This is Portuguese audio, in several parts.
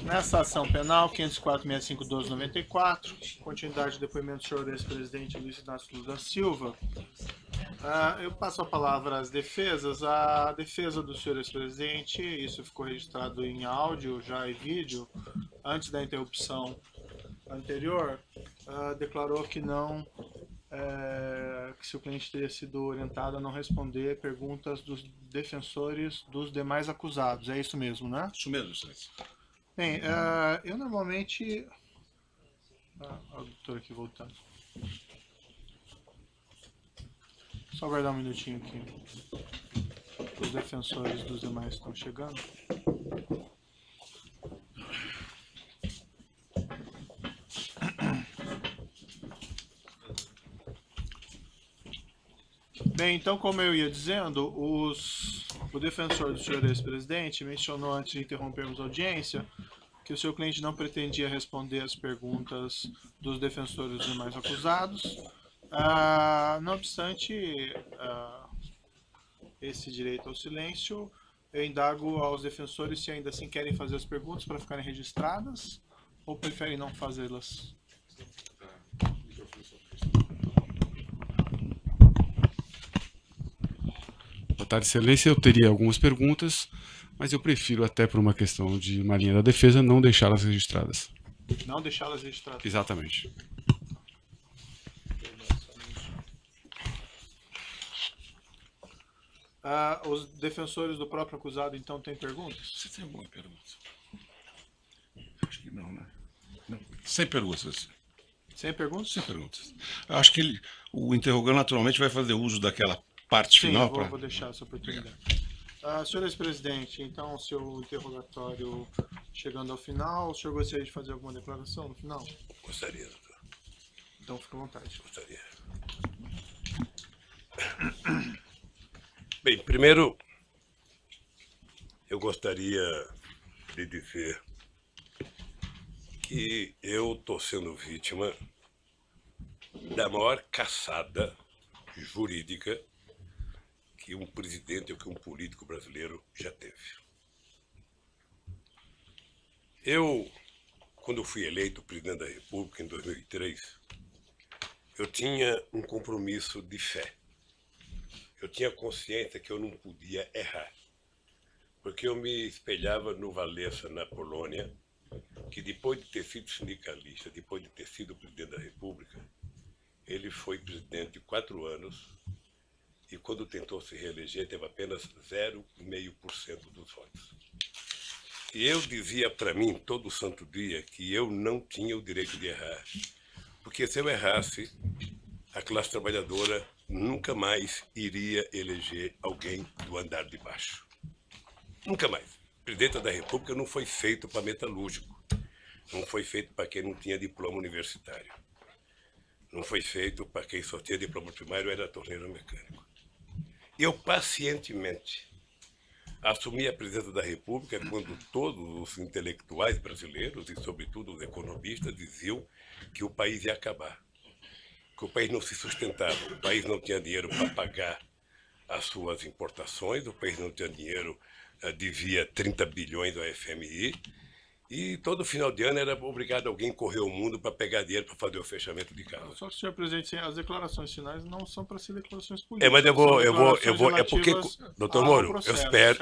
Nessa ação penal, 504.65.12.94, continuidade do depoimento do senhor ex-presidente Luiz Inácio Lula da Silva, eu passo a palavra às defesas. A defesa do senhor ex-presidente, isso ficou registrado em áudio já e vídeo, antes da interrupção anterior, declarou que não, que seu cliente teria sido orientado a não responder perguntas dos defensores dos demais acusados. É isso mesmo, né? Isso mesmo, excelência. Bem, eu normalmente... o doutor aqui voltando. Só aguardar um minutinho aqui. Os defensores dos demais estão chegando. Bem, então, como eu ia dizendo, o defensor do senhor ex-presidente mencionou antes de interrompermos a audiência que o seu cliente não pretendia responder as perguntas dos defensores dos demais acusados. Não obstante esse direito ao silêncio, eu indago aos defensores se ainda assim querem fazer as perguntas para ficarem registradas ou preferem não fazê-las. Boa tarde, excelência. Eu teria algumas perguntas, mas eu prefiro, até por uma questão de uma linha da defesa, não deixá-las registradas. Não deixá-las registradas? Exatamente. Os defensores do próprio acusado, então, têm perguntas? Você tem alguma pergunta? Acho que não, né? Não. Sem perguntas. Sem perguntas? Sem perguntas. Acho que o interrogante naturalmente vai fazer uso daquela parte final. Sim, vou deixar essa oportunidade. Senhor ex-presidente, então, seu interrogatório chegando ao final, o senhor gostaria de fazer alguma declaração no final? Gostaria, doutor. Então, fique à vontade. Gostaria. Bem, primeiro, eu gostaria de dizer que eu estou sendo vítima da maior caçada jurídica que um presidente ou que um político brasileiro já teve. Eu, quando fui eleito presidente da República em 2003, eu tinha um compromisso de fé. Eu tinha consciência que eu não podia errar, porque eu me espelhava no Walesa, na Polônia, que depois de ter sido sindicalista, depois de ter sido presidente da República, ele foi presidente de 4 anos e quando tentou se reeleger teve apenas 0,5% dos votos. E eu dizia para mim todo santo dia que eu não tinha o direito de errar, porque se eu errasse, a classe trabalhadora nunca mais iria eleger alguém do andar de baixo. Nunca mais. O presidente da República não foi feito para metalúrgico. Não foi feito para quem não tinha diploma universitário. Não foi feito para quem só tinha diploma primário e era torneiro mecânico. Eu pacientemente assumi a presidência da República quando todos os intelectuais brasileiros e, sobretudo, os economistas diziam que o país ia acabar. Que o país não se sustentava, o país não tinha dinheiro para pagar as suas importações, o país não tinha dinheiro, devia 30 bilhões ao FMI, e todo final de ano era obrigado alguém correr o mundo para pegar dinheiro para fazer o fechamento de casa. Só que, senhor presidente, as declarações finais não são para ser declarações políticas. Mas eu vou, é porque, doutor Moro, eu espero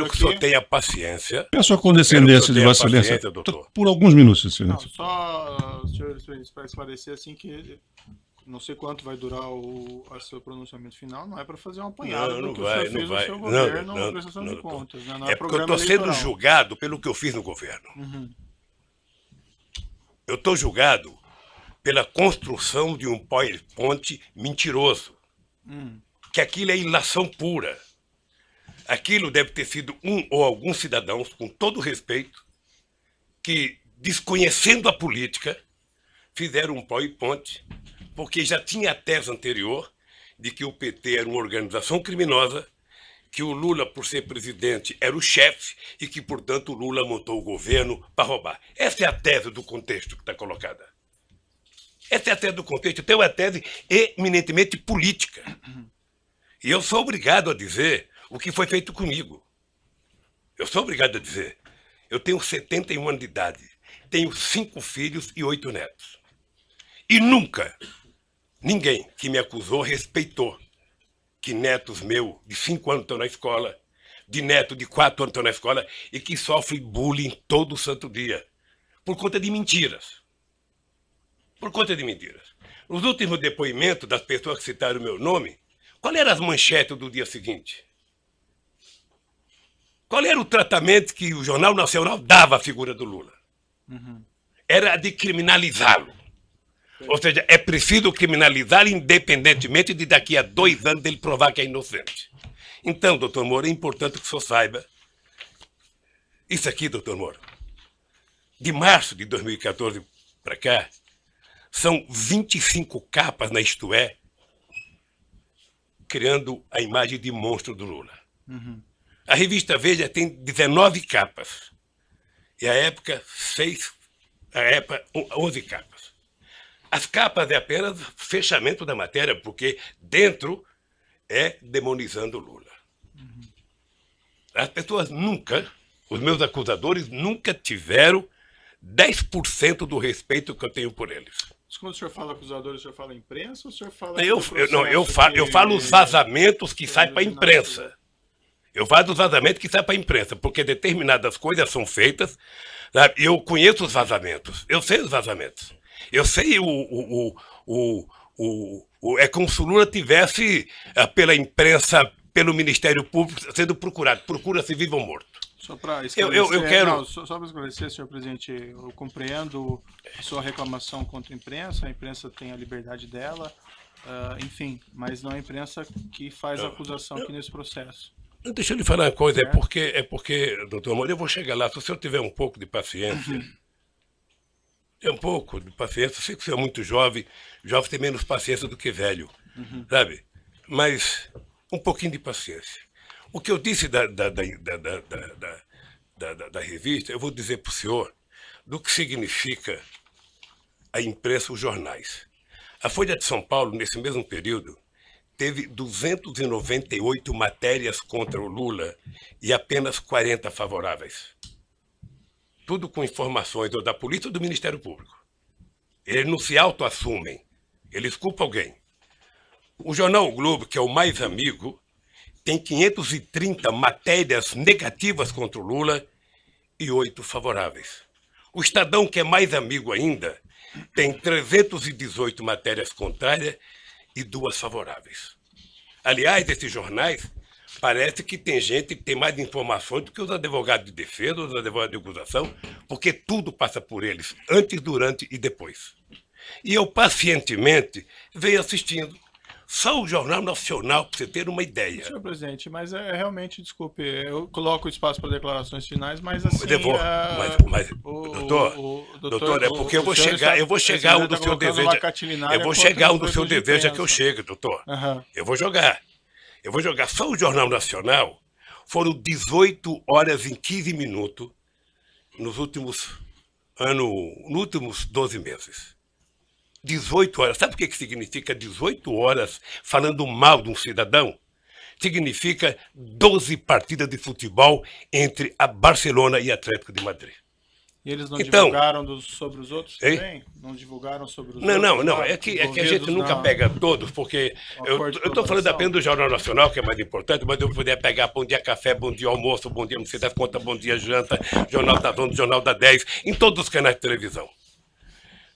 que o senhor tenha paciência. Peço a condescendência de Vossa Excelência, doutor. Por alguns minutos, Excelência. Só, senhor presidente, para esclarecer assim que não sei quanto vai durar o seu pronunciamento final, não é para fazer um apanhado do que o senhor fez no seu governo na prestação de contas. Né? Não é porque eu estou sendo julgado pelo que eu fiz no governo. Eu estou julgado pela construção de um PowerPoint mentiroso. Que aquilo é ilação pura. Aquilo deve ter sido um ou alguns cidadãos, com todo respeito, que, desconhecendo a política, fizeram um PowerPoint, porque já tinha a tese anterior de que o PT era uma organização criminosa, que o Lula, por ser presidente, era o chefe e que, portanto, o Lula montou o governo para roubar. Essa é a tese do contexto que está colocada. Essa é a tese do contexto. Então, é uma tese eminentemente política. E eu sou obrigado a dizer o que foi feito comigo. Eu sou obrigado a dizer. Eu tenho 71 anos de idade. Tenho 5 filhos e 8 netos. E nunca ninguém que me acusou respeitou que netos meus de 5 anos estão na escola, de neto de 4 anos estão na escola e que sofrem bullying todo santo dia. Por conta de mentiras. Por conta de mentiras. Nos últimos depoimentos das pessoas que citaram o meu nome, qual eram as manchetes do dia seguinte? Qual era o tratamento que o Jornal Nacional dava à figura do Lula? Era de criminalizá-lo. Ou seja, é preciso criminalizar independentemente de daqui a 2 anos ele provar que é inocente. Então, doutor Moro, é importante que o senhor saiba. Isso aqui, doutor Moro, de março de 2014 para cá, são 25 capas na Isto É, criando a imagem de monstro do Lula. A revista Veja tem 19 capas. E a época, 11 capas. As capas é apenas fechamento da matéria, porque dentro é demonizando o Lula. As pessoas nunca, os meus acusadores, nunca tiveram 10% do respeito que eu tenho por eles. Mas quando o senhor fala acusadores, o senhor fala imprensa ou o senhor fala... Eu falo os vazamentos que saem para a imprensa. Eu falo dos vazamentos que saem para a imprensa, porque determinadas coisas são feitas, sabe? Eu conheço os vazamentos, eu sei os vazamentos. Eu sei é como se o Lula tivesse, pela imprensa, pelo Ministério Público, sendo procurado. Procura-se vivo ou morto. Só para esclarecer, eu quero... só para esclarecer, senhor presidente, eu compreendo a sua reclamação contra a imprensa tem a liberdade dela, enfim, mas não é a imprensa que faz a acusação aqui nesse processo. Deixa eu lhe falar uma coisa, é porque, doutor Moro, eu vou chegar lá, se o senhor tiver um pouco de paciência, eu sei que o senhor é muito jovem tem menos paciência do que velho, sabe? Mas um pouquinho de paciência. O que eu disse da revista, eu vou dizer para o senhor do que significa a imprensa, os jornais. A Folha de São Paulo, nesse mesmo período, teve 298 matérias contra o Lula e apenas 40 favoráveis. Tudo com informações ou da polícia ou do Ministério Público. Eles não se autoassumem, eles culpam alguém. O jornal O Globo, que é o mais amigo, tem 530 matérias negativas contra o Lula e 8 favoráveis. O Estadão, que é mais amigo ainda, tem 318 matérias contrárias e 2 favoráveis. Aliás, esses jornais, parece que tem gente que tem mais informações do que os advogados de defesa, os advogados de acusação, porque tudo passa por eles, antes, durante e depois. E eu, pacientemente, venho assistindo. Só o Jornal Nacional, para você ter uma ideia. Senhor presidente, mas realmente, desculpe, eu coloco o espaço para declarações finais, mas assim... Doutor, é porque eu vou chegar um do seu desejo. Eu vou chegar um do seu desejo que eu chegue, doutor. Eu vou jogar. Só o Jornal Nacional foram 18 horas e 15 minutos nos últimos 12 meses. 18 horas. Sabe o que significa 18 horas falando mal de um cidadão? Significa 12 partidas de futebol entre a Barcelona e Atlético de Madrid. E eles não divulgaram sobre os outros também? Não divulgaram sobre os outros? Não. É que a gente nunca pega todos, porque eu estou falando apenas do Jornal Nacional, que é mais importante, mas eu poderia pegar Bom Dia Café, Bom Dia Almoço, Bom Dia Não Sei das Contas, Bom Dia Janta, Jornal da Zona, Jornal da 10, em todos os canais de televisão.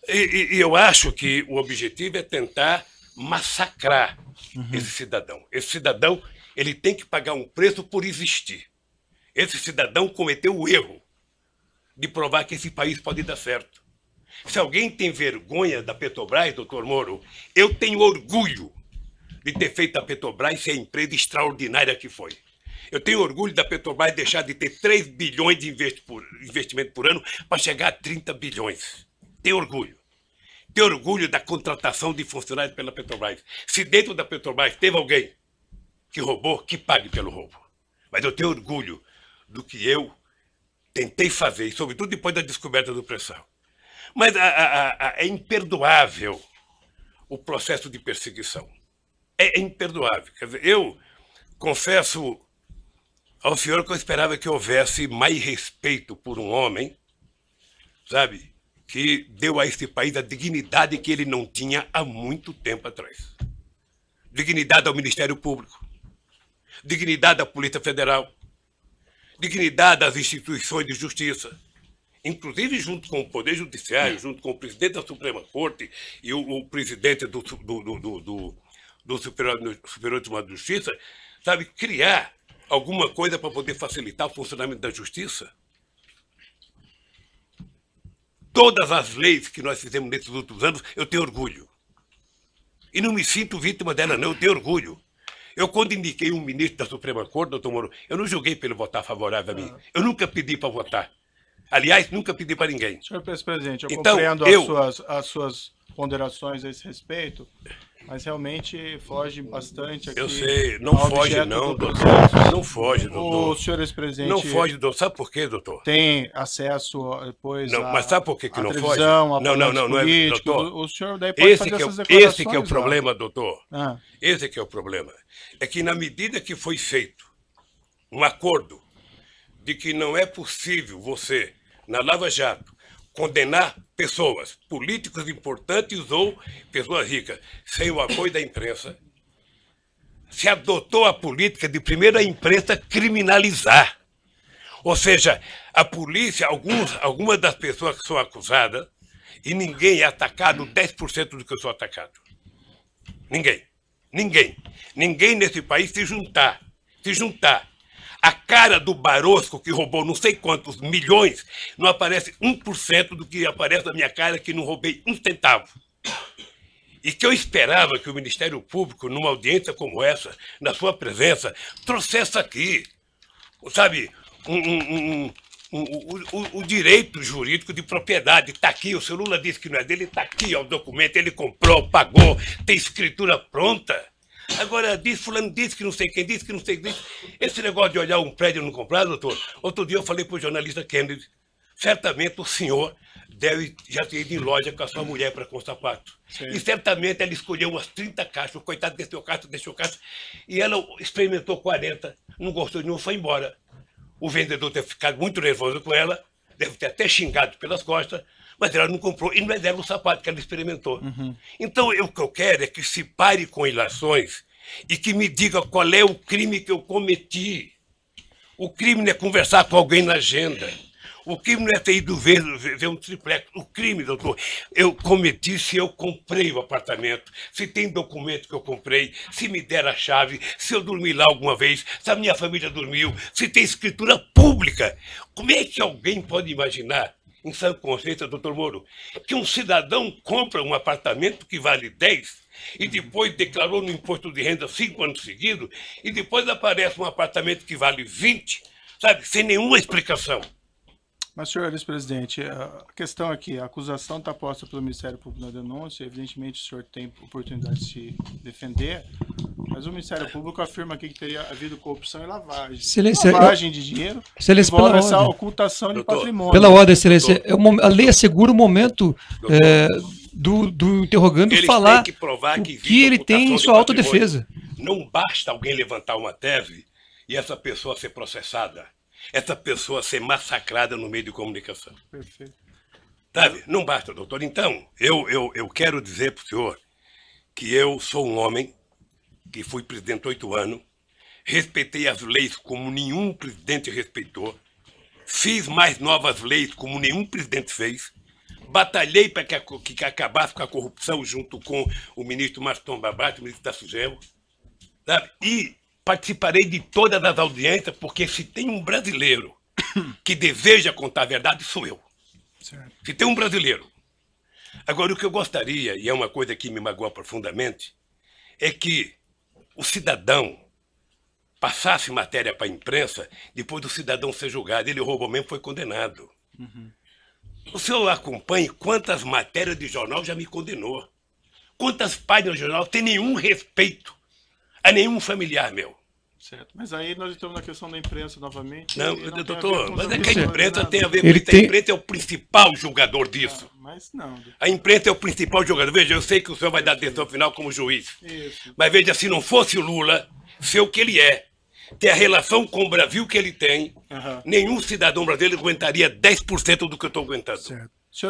E eu acho que o objetivo é tentar massacrar esse cidadão. Esse cidadão, ele tem que pagar um preço por existir. Esse cidadão cometeu o erro de provar que esse país pode dar certo. Se alguém tem vergonha da Petrobras, doutor Moro, eu tenho orgulho de ter feito a Petrobras ser a empresa extraordinária que foi. Eu tenho orgulho da Petrobras deixar de ter 3 bilhões de investimento por ano para chegar a 30 bilhões. Tenho orgulho. Tenho orgulho da contratação de funcionários pela Petrobras. Se dentro da Petrobras teve alguém que roubou, que pague pelo roubo. Mas eu tenho orgulho do que eu tentei fazer, sobretudo depois da descoberta do pré-sal. Mas é imperdoável o processo de perseguição. É imperdoável. Quer dizer, eu confesso ao senhor que eu esperava que houvesse mais respeito por um homem, sabe, que deu a esse país a dignidade que ele não tinha há muito tempo atrás. Dignidade ao Ministério Público, dignidade à Polícia Federal, dignidade às instituições de justiça, inclusive junto com o Poder Judiciário, junto com o presidente da Suprema Corte e o presidente do Superior Tribunal de Justiça, sabe, criar alguma coisa para poder facilitar o funcionamento da justiça. Todas as leis que nós fizemos nesses últimos anos, eu tenho orgulho. E não me sinto vítima dela, não, eu tenho orgulho. Eu, quando indiquei um ministro da Suprema Corte, doutor Moro, eu não julguei para ele votar favorável a mim. Eu nunca pedi para votar. Aliás, nunca pedi para ninguém. Senhor presidente, eu Então, compreendo as suas ponderações a esse respeito, mas realmente foge bastante aqui. Eu sei, não ao foge objeto não, do doutor. processo. Não foge, doutor. O senhor ex-presidente Não foge, doutor. Sabe por quê, doutor? tem acesso depois Não, mas sabe por que à não foge? televisão, a Não é, políticos, doutor. O senhor daí pode fazer essas declarações. Esse que é o problema, doutor. Ah. Esse que é o problema. É que na medida que foi feito um acordo de que não é possível você, na Lava Jato, condenar pessoas, políticos importantes ou pessoas ricas, sem o apoio da imprensa, se adotou a política de primeiro a imprensa criminalizar. Ou seja, a polícia, algumas das pessoas que são acusadas, e ninguém é atacado 10% do que eu sou atacado. Ninguém. Ninguém nesse país se juntar. A cara do Barosco, que roubou não sei quantos milhões, não aparece 1% do que aparece na minha cara, que não roubei um centavo. E que eu esperava que o Ministério Público, numa audiência como essa, na sua presença, trouxesse aqui, sabe, o direito jurídico de propriedade. Está aqui, o senhor Lula disse que não é dele, está aqui, ó, o documento, ele comprou, pagou, tem escritura pronta. Agora, fulano disse que não sei quem disse, que não sei quem disse. Esse negócio de olhar um prédio e não comprar, doutor, outro dia eu falei para o jornalista Kennedy, certamente o senhor deve já ter ido em loja com a sua mulher para com sapato. Sim. E certamente ela escolheu umas 30 caixas, o coitado deixou caixa, e ela experimentou 40, não gostou de nenhum, foi embora. O vendedor deve ter ficado muito nervoso com ela, deve ter até xingado pelas costas, mas ela não comprou, e não é dela o sapato que ela experimentou. Então, o que eu quero é que se pare com ilações e que me diga qual é o crime que eu cometi. O crime não é conversar com alguém na agenda. O crime não é ter ido ver um triplex. O crime, doutor, eu cometi se eu comprei o apartamento, se tem documento que eu comprei, se me der a chave, se eu dormi lá alguma vez, se a minha família dormiu, se tem escritura pública. Como é que alguém pode imaginar, em sã consciência, doutor Moro, que um cidadão compra um apartamento que vale 10 e depois declarou no imposto de renda 5 anos seguidos e depois aparece um apartamento que vale 20, sabe, sem nenhuma explicação? Mas, senhor ex-presidente, a questão aqui, a acusação está posta pelo Ministério Público na denúncia, evidentemente o senhor tem oportunidade de se defender, mas o Ministério Público afirma aqui que teria havido corrupção e lavagem. Lavagem de dinheiro, envolve essa ocultação de patrimônio. Pela ordem, excelência, a lei assegura o momento do interrogando falar o que ele tem em sua autodefesa. Não basta alguém levantar uma tese e essa pessoa ser processada. Essa pessoa ser massacrada no meio de comunicação. Perfeito. Sabe? Não basta, doutor. Então, eu quero dizer para o senhor que eu sou um homem que fui presidente 8 anos, respeitei as leis como nenhum presidente respeitou, fiz mais novas leis como nenhum presidente fez, batalhei para que acabasse com a corrupção junto com o ministro Maston Babate, o ministro da Sugemo, sabe? E participarei de todas as audiências, porque se tem um brasileiro que deseja contar a verdade, sou eu. Certo. Se tem um brasileiro. Agora, o que eu gostaria, e é uma coisa que me magoa profundamente, é que o cidadão passasse matéria para a imprensa, depois do cidadão ser julgado. Ele roubou mesmo, foi condenado. O senhor acompanha quantas matérias de jornal já me condenou. Quantas páginas de jornal tem nenhum respeito a nenhum familiar meu. Certo, mas aí nós estamos na questão da imprensa novamente. Não, doutor, mas é que a imprensa tem a ver com isso. A imprensa é o principal julgador disso. Mas não. A imprensa é o principal julgador. Veja, eu sei que o senhor vai dar atenção final como juiz. Isso. Mas veja, se não fosse o Lula, ser o que ele é, ter a relação com o Brasil que ele tem, nenhum cidadão brasileiro aguentaria 10% do que eu estou aguentando.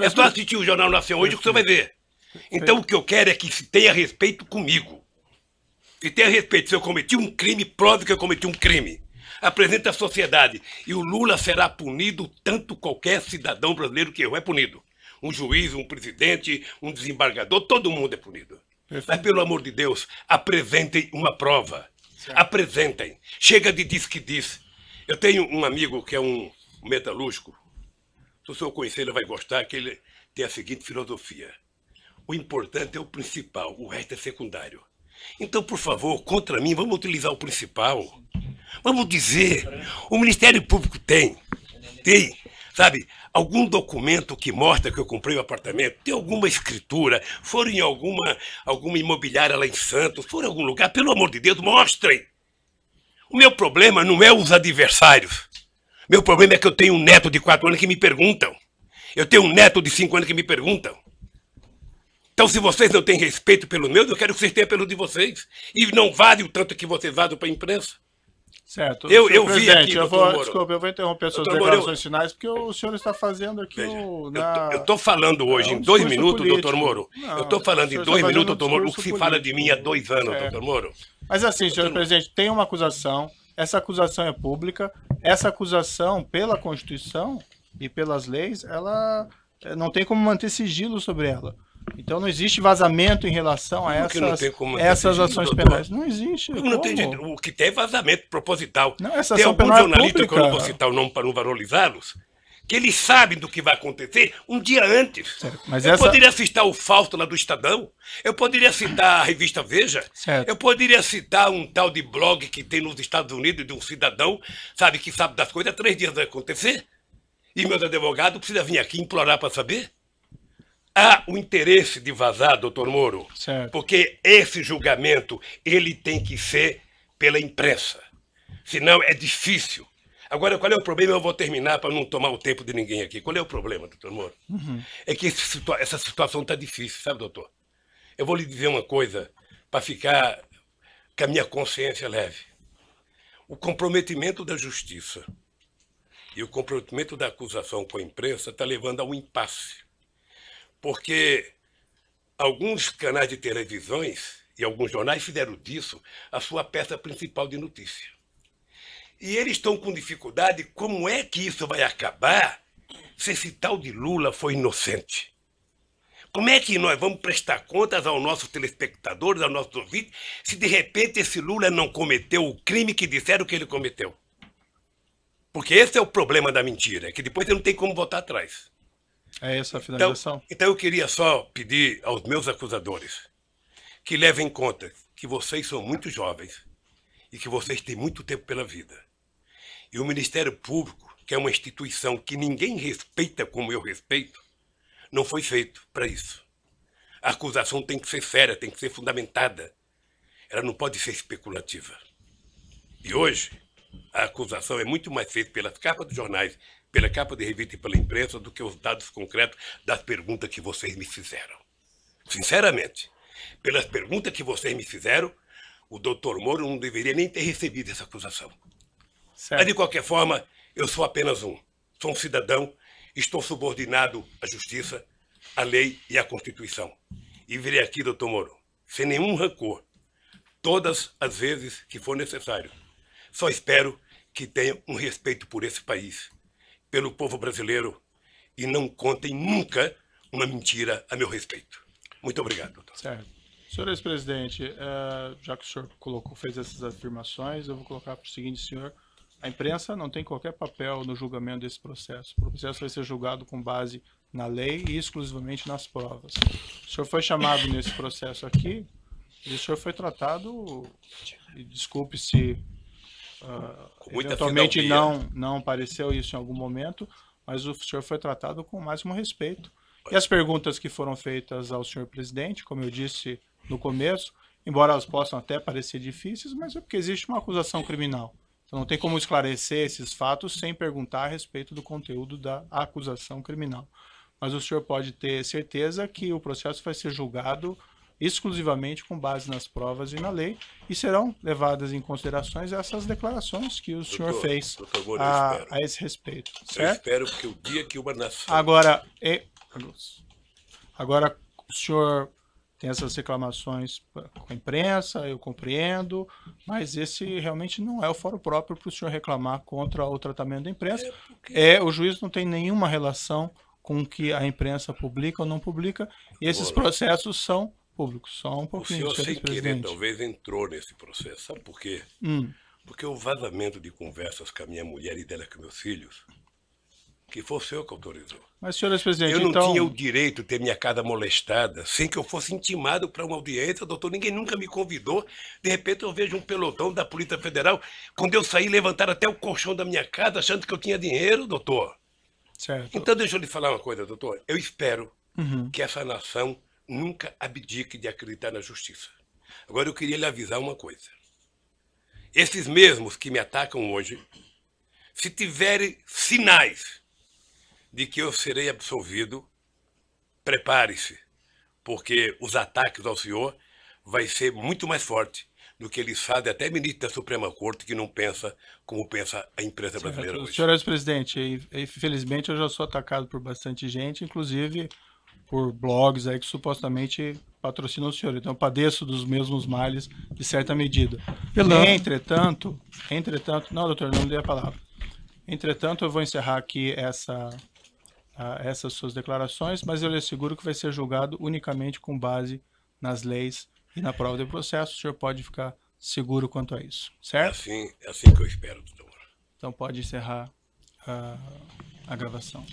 É só assistir o Jornal Nacional hoje que você vai ver. Então o que eu quero é que se tenha respeito comigo. Se tenha respeito, se eu cometi um crime, prove que eu cometi um crime. Apresenta à sociedade. E o Lula será punido tanto qualquer cidadão brasileiro que errou é punido. Um juiz, um presidente, um desembargador, todo mundo é punido. Mas, pelo amor de Deus, apresentem uma prova. Apresentem. Chega de diz que diz. Eu tenho um amigo que é um metalúrgico. Se o senhor conhecer, ele vai gostar, que ele tem a seguinte filosofia. O importante é o principal, o resto é secundário. Então, por favor, contra mim, vamos utilizar o principal. Vamos dizer, o Ministério Público tem, sabe, algum documento que mostra que eu comprei o apartamento, tem alguma escritura, foram em alguma imobiliária lá em Santos, foram em algum lugar, pelo amor de Deus, mostrem. O meu problema não é os adversários. Meu problema é que eu tenho um neto de 4 anos que me perguntam. Eu tenho um neto de 5 anos que me perguntam. Então, se vocês não têm respeito pelo meu, eu quero que vocês tenham pelo de vocês. E não vale o tanto que vocês vazam para a imprensa. Certo. Eu vi aqui, desculpa, eu vou interromper suas declarações finais, porque o senhor está fazendo aqui eu estou falando hoje em 2 minutos, doutor Moro. Eu estou falando em 2 minutos, doutor Moro, o que se fala de mim há 2 anos, doutor Moro. Mas assim, senhor presidente, tem uma acusação, essa acusação é pública, essa acusação, pela Constituição e pelas leis, ela não tem como manter sigilo sobre ela. Então não existe vazamento em relação a essas ações penais. Não existe. Não tem jeito. O que tem é vazamento proposital. Não, essa tem ação alguns penal jornalistas, é que eu não vou citar o nome para não valorizá-los, que eles sabem do que vai acontecer um dia antes. Eu poderia citar o Fausto lá do Estadão, eu poderia citar a revista Veja, eu poderia citar um tal de blog que tem nos Estados Unidos de um cidadão, sabe, que sabe das coisas, 3 dias vai acontecer, e meus advogados precisam vir aqui implorar para saber. Há o interesse de vazar, doutor Moro, porque esse julgamento ele tem que ser pela imprensa. Senão é difícil. Agora, qual é o problema? Eu vou terminar para não tomar o tempo de ninguém aqui. Qual é o problema, doutor Moro? É que essa situação está difícil, sabe, doutor? Eu vou lhe dizer uma coisa para ficar com a minha consciência leve. O comprometimento da justiça e o comprometimento da acusação com a imprensa está levando a um impasse. Porque alguns canais de televisões e alguns jornais fizeram disso a sua peça principal de notícia. E eles estão com dificuldade, como é que isso vai acabar se esse tal de Lula foi inocente? Como é que nós vamos prestar contas aos nossos telespectadores, aos nossos ouvintes, se de repente esse Lula não cometeu o crime que disseram que ele cometeu? Porque esse é o problema da mentira, que depois você não tem como voltar atrás. É essa a finalização? Então eu queria só pedir aos meus acusadores que levem em conta que vocês são muito jovens e que vocês têm muito tempo pela vida. E o Ministério Público, que é uma instituição que ninguém respeita como eu respeito, não foi feito para isso. A acusação tem que ser séria, tem que ser fundamentada. Ela não pode ser especulativa. E hoje, a acusação é muito mais feita pelas capas dos jornais, pela capa de revista e pela imprensa, do que os dados concretos das perguntas que vocês me fizeram. Sinceramente, pelas perguntas que vocês me fizeram, o doutor Moro não deveria nem ter recebido essa acusação. Mas, de qualquer forma, eu sou apenas sou um cidadão, estou subordinado à justiça, à lei e à Constituição. E virei aqui, doutor Moro, sem nenhum rancor, todas as vezes que for necessário. Só espero que tenha um respeito por esse país, pelo povo brasileiro, e não contem nunca uma mentira a meu respeito. Muito obrigado, doutor. Certo. Senhor ex-presidente, já que o senhor fez essas afirmações, eu vou colocar para o seguinte, senhor: a imprensa não tem qualquer papel no julgamento desse processo. O processo vai ser julgado com base na lei e exclusivamente nas provas. O senhor foi chamado nesse processo aqui e o senhor foi tratado, e desculpe se eventualmente não pareceu isso em algum momento, mas o senhor foi tratado com o máximo respeito. E as perguntas que foram feitas ao senhor presidente, como eu disse no começo, embora elas possam até parecer difíceis, mas é porque existe uma acusação criminal. Então não tem como esclarecer esses fatos sem perguntar a respeito do conteúdo da acusação criminal. Mas o senhor pode ter certeza que o processo vai ser julgado exclusivamente com base nas provas e na lei, e serão levadas em considerações essas declarações que o senhor fez a esse respeito. Certo? Eu espero que o dia que uma nação... Agora, o senhor tem essas reclamações com a imprensa, eu compreendo, mas esse realmente não é o fórum próprio para o senhor reclamar contra o tratamento da imprensa. O juiz não tem nenhuma relação com o que a imprensa publica ou não publica, e esses processos são públicos. Só um pouquinho, o senhor, sem querer, talvez entrou nesse processo. Sabe por quê? Porque o vazamento de conversas com a minha mulher e dela com meus filhos, que foi o senhor que autorizou. Mas, senhor presidente, eu não tinha o direito de ter minha casa molestada sem que eu fosse intimado para uma audiência, doutor. Ninguém nunca me convidou. De repente eu vejo um pelotão da Polícia Federal. Quando eu saí, levantaram até o colchão da minha casa achando que eu tinha dinheiro, doutor. Certo. Então deixa eu lhe falar uma coisa, doutor. Eu espero que essa nação nunca abdique de acreditar na justiça. Agora eu queria lhe avisar uma coisa. Esses mesmos que me atacam hoje, se tiverem sinais de que eu serei absolvido, prepare-se, porque os ataques ao senhor vai ser muito mais forte do que eles fazem até ministro da Suprema Corte, que não pensa como pensa a imprensa brasileira hoje. Senhor presidente, infelizmente eu já sou atacado por bastante gente, inclusive por blogs aí que supostamente patrocinam o senhor. Então eu padeço dos mesmos males de certa medida. Entretanto, não, doutor, não dei a palavra. Entretanto, eu vou encerrar aqui essas suas declarações, mas eu lhe asseguro que vai ser julgado unicamente com base nas leis e na prova de processo. O senhor pode ficar seguro quanto a isso, certo? É assim que eu espero, doutor. Então pode encerrar a gravação.